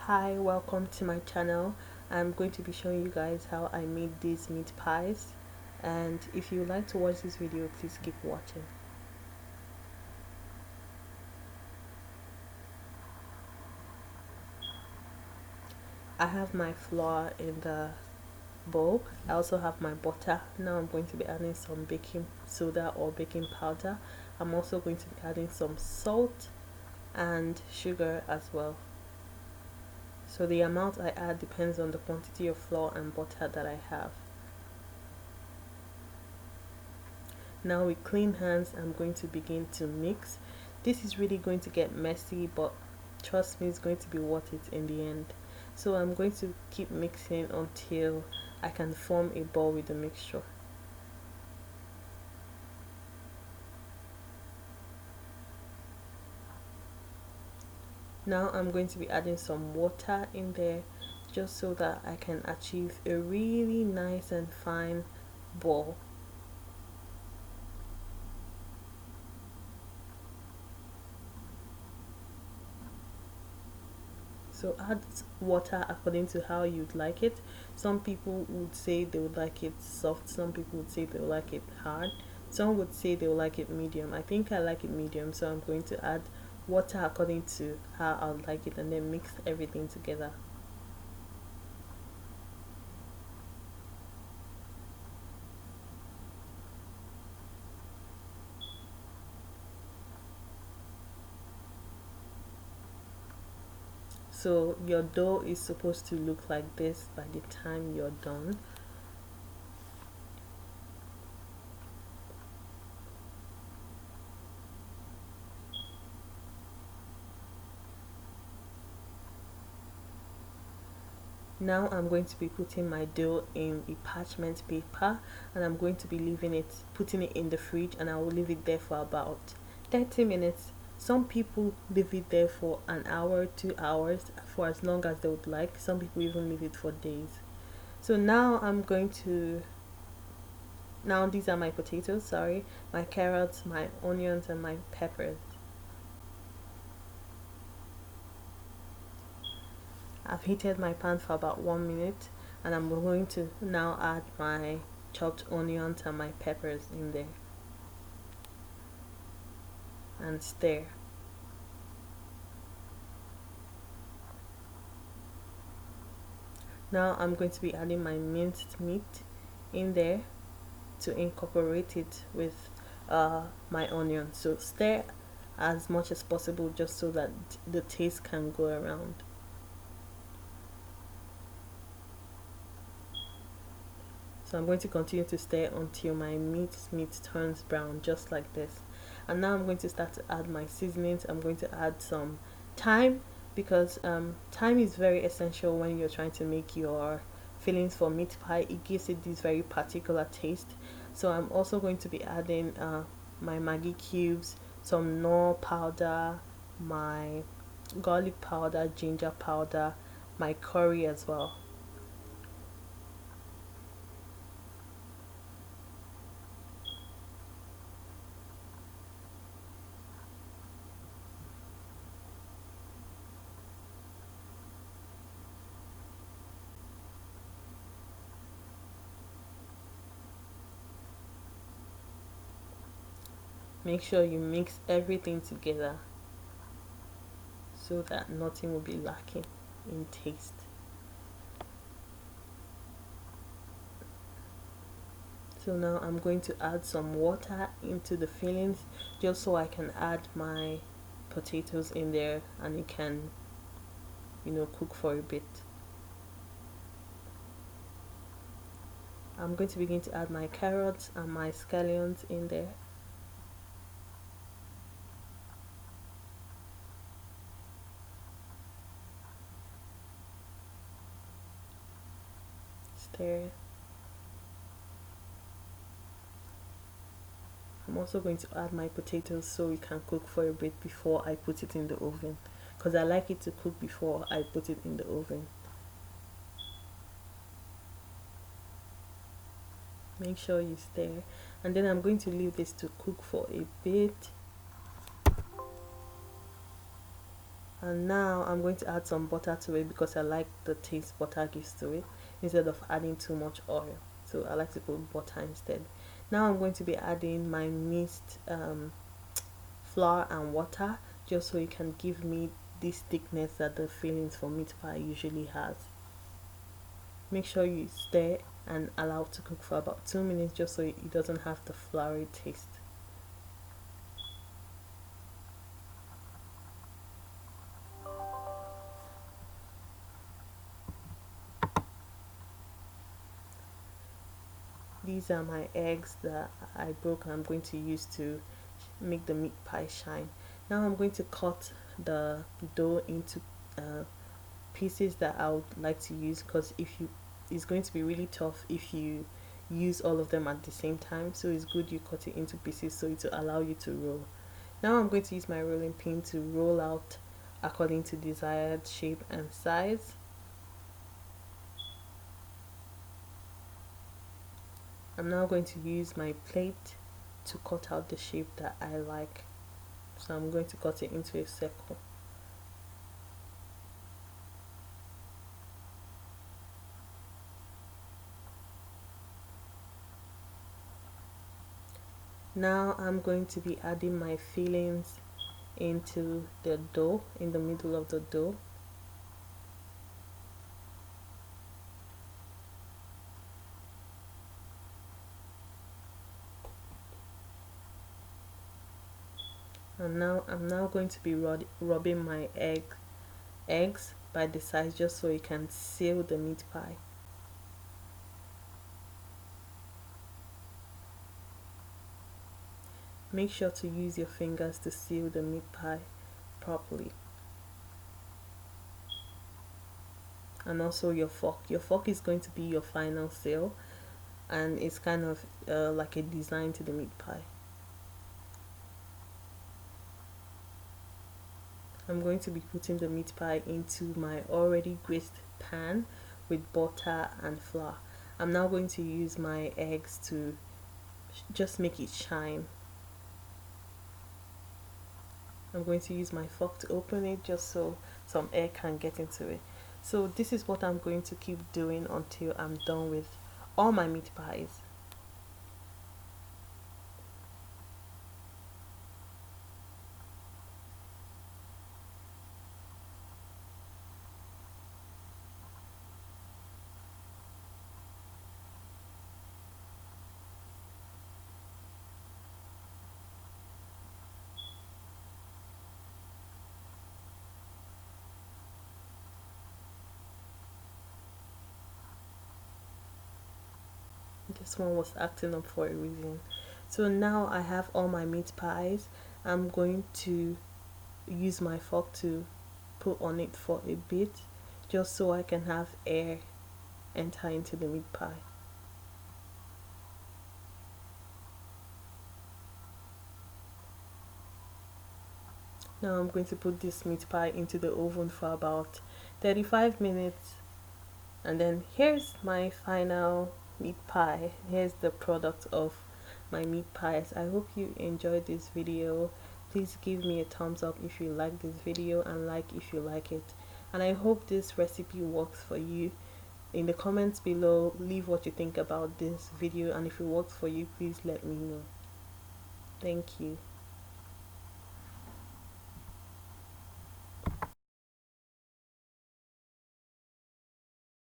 Hi, welcome to my channel. I'm going to be showing you guys how I made these meat pies, and if you would like to watch this video, please keep watching. I have my flour in the bowl. I also have my butter. Now I'm going to be adding some baking soda or baking powder. I'm also going to be adding some salt and sugar as well. So the amount I add depends on the quantity of flour and butter that I have. Now with clean hands, I'm going to begin to mix. This is really going to get messy, but trust me, it's going to be worth it in the end. So I'm going to keep mixing until I can form a ball with the mixture. Now I'm going to be adding some water in there just so that I can achieve a really nice and fine ball. So add water according to how you'd like it. Some people would say they would like it soft, some people would say they would like it hard, some would say they would like it medium. I think I like it medium, so I'm going to add water according to how I would like it and then mix everything together. So your dough is supposed to look like this by the time you're done. Now I'm going to be putting my dough in a parchment paper, and I'm going to be putting it in the fridge, and I will leave it there for about 30 minutes. Some people leave it there for an hour, 2 hours, for as long as they would like. Some people even leave it for days. So now now these are my potatoes, sorry, my carrots, my onions, and my peppers. I've heated my pan for about 1 minute, and I'm going to now add my chopped onions and my peppers in there and stir. Now I'm going to be adding my minced meat in there to incorporate it with my onions. So stir as much as possible just so that the taste can go around. So I'm going to continue to stir until my meat turns brown, just like this. And now I'm going to start to add my seasonings. I'm going to add some thyme, because thyme is very essential when you're trying to make your fillings for meat pie. It gives it this very particular taste. So I'm also going to be adding my Maggi cubes, some Knorr powder, my garlic powder, ginger powder, my curry as well. Make sure you mix everything together so that nothing will be lacking in taste. So now I'm going to add some water into the fillings just so I can add my potatoes in there and it can, cook for a bit. I'm going to begin to add my carrots and my scallions in there. Stir. I'm also going to add my potatoes so it can cook for a bit before I put it in the oven, because I like it to cook before I put it in the oven. Make sure you stir, and then I'm going to leave this to cook for a bit. And now I'm going to add some butter to it because I like the taste butter gives to it instead of adding too much oil. So I like to put butter instead. Now I'm going to be adding my mixed flour and water just so it can give me this thickness that the fillings for meat pie usually has. Make sure you stir and allow it to cook for about 2 minutes just so it doesn't have the floury taste. These are my eggs that I broke and I'm going to use to make the meat pie shine. Now I'm going to cut the dough into pieces that I would like to use, because it's going to be really tough if you use all of them at the same time, so it's good you cut it into pieces so it will allow you to roll. Now I'm going to use my rolling pin to roll out according to desired shape and size. I'm now going to use my plate to cut out the shape that I like. So I'm going to cut it into a circle. Now I'm going to be adding my fillings into the dough, in the middle of the dough. And now I'm now going to be rubbing my eggs by the sides just so it can seal the meat pie. Make sure to use your fingers to seal the meat pie properly. And also your fork. Your fork is going to be your final seal, and it's kind of like a design to the meat pie. I'm going to be putting the meat pie into my already greased pan with butter and flour. I'm now going to use my eggs to just make it shine. I'm going to use my fork to open it just so some air can get into it. So this is what I'm going to keep doing until I'm done with all my meat pies. This one was acting up for a reason. So now I have all my meat pies. I'm going to use my fork to put on it for a bit just so I can have air enter into the meat pie. Now I'm going to put this meat pie into the oven for about 35 minutes, and then here's my final meat pie. Here's the product of my meat pies. I hope you enjoyed this video. Please give me a thumbs up if you like this video, and like if you like it. And I hope this recipe works for you. In the comments below, leave what you think about this video, and if it works for you, please let me know. Thank you.